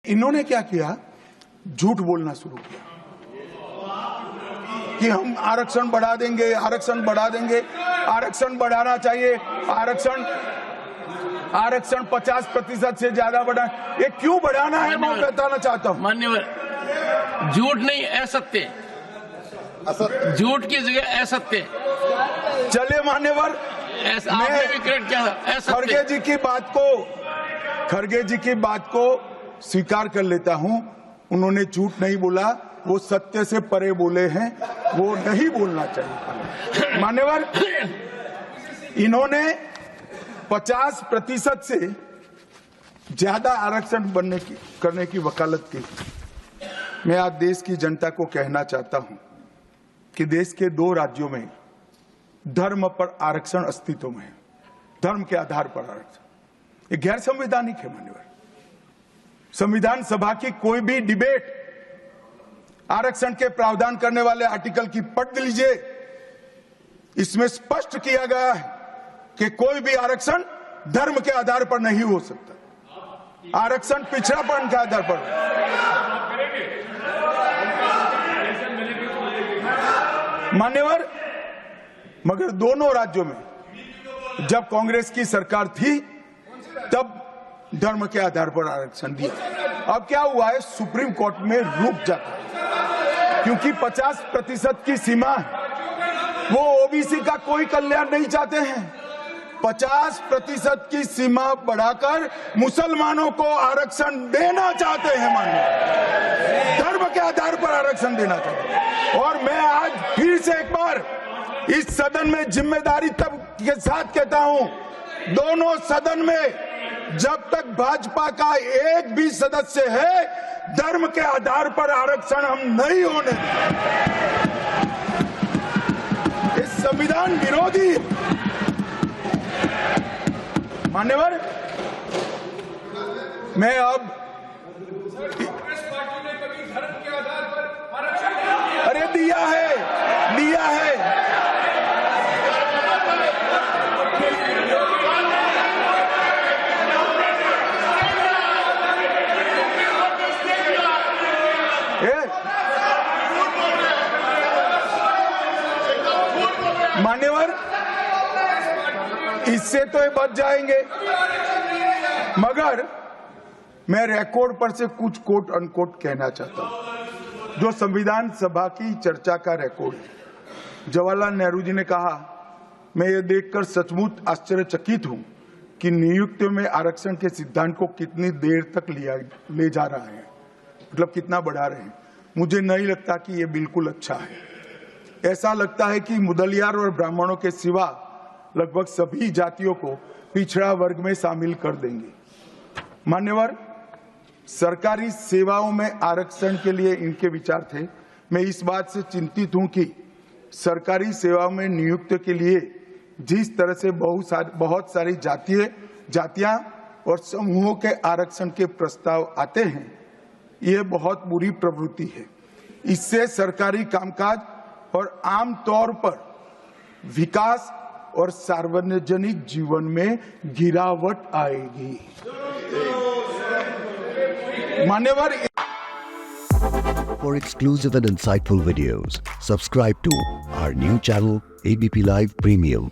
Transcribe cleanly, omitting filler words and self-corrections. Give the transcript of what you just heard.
इन्होंने क्या किया, झूठ बोलना शुरू किया कि हम आरक्षण बढ़ा देंगे, आरक्षण बढ़ा देंगे, आरक्षण बढ़ाना चाहिए, आरक्षण 50% से ज्यादा बढ़ा। ये क्यों बढ़ाना है मैं बताना चाहता हूँ। मान्यवर, झूठ नहीं, असत्य, झूठ की जगह असत्य। चलिए मान्यवर, आपने भी करेक्ट किया, असत्य। खड़गे जी की बात को स्वीकार कर लेता हूं। उन्होंने झूठ नहीं बोला, वो सत्य से परे बोले हैं, वो नहीं बोलना चाहिए। मान्यवर, इन्होंने 50% से ज्यादा आरक्षण करने की वकालत की। मैं आज देश की जनता को कहना चाहता हूं कि देश के 2 राज्यों में धर्म पर आरक्षण अस्तित्व में है, धर्म के आधार पर आरक्षण। ये गैर संवैधानिक है मान्यवर। संविधान सभा की कोई भी डिबेट आरक्षण के प्रावधान करने वाले आर्टिकल की पढ़ लीजिए, इसमें स्पष्ट किया गया है कि कोई भी आरक्षण धर्म के आधार पर नहीं हो सकता, आरक्षण पिछड़ापन के आधार पर। मान्यवर, मगर दोनों राज्यों में जब कांग्रेस की सरकार थी तब धर्म के आधार पर आरक्षण दिया। अब क्या हुआ है, सुप्रीम कोर्ट में रुक जाता है क्योंकि 50% की सीमा है। वो ओबीसी का कोई कल्याण नहीं चाहते हैं। 50% की सीमा बढ़ाकर मुसलमानों को आरक्षण देना चाहते हैं, मान्य धर्म के आधार पर आरक्षण देना चाहते हैं। और मैं आज फिर से एक बार इस सदन में जिम्मेदारी तब के साथ कहता हूं, दोनों सदन में जब तक भाजपा का एक भी सदस्य है, धर्म के आधार पर आरक्षण हम नहीं होने देंगे। इस संविधान विरोधी मान्यवर, मैं अब अरे दिया है मान्यवर, इससे तो ये बच जाएंगे, मगर मैं रिकॉर्ड पर से कुछ कोट अनकोट कहना चाहता हूं जो संविधान सभा की चर्चा का रिकॉर्ड है। जवाहरलाल नेहरू जी ने कहा, मैं ये देखकर सचमुच आश्चर्यचकित हूं कि नियुक्ति में आरक्षण के सिद्धांत को कितनी देर तक ले जा रहा है, मतलब कितना बढ़ा रहे हैं। मुझे नहीं लगता कि ये बिल्कुल अच्छा है। ऐसा लगता है कि मुदलियार और ब्राह्मणों के सिवा लगभग सभी जातियों को पिछड़ा वर्ग में शामिल कर देंगे। मान्यवर, सरकारी सेवाओं में आरक्षण के लिए इनके विचार थे। मैं इस बात से चिंतित हूं कि सरकारी सेवाओं में नियुक्ति के लिए जिस तरह से बहुत सारी जातियां और समूहों के आरक्षण के प्रस्ताव आते हैं, यह बहुत बुरी प्रवृत्ति है। इससे सरकारी कामकाज और आम तौर पर विकास और सार्वजनिक जीवन में गिरावट आएगी। मान्यवर, For exclusive and insightful videos, subscribe to our new channel ABP Live Premium.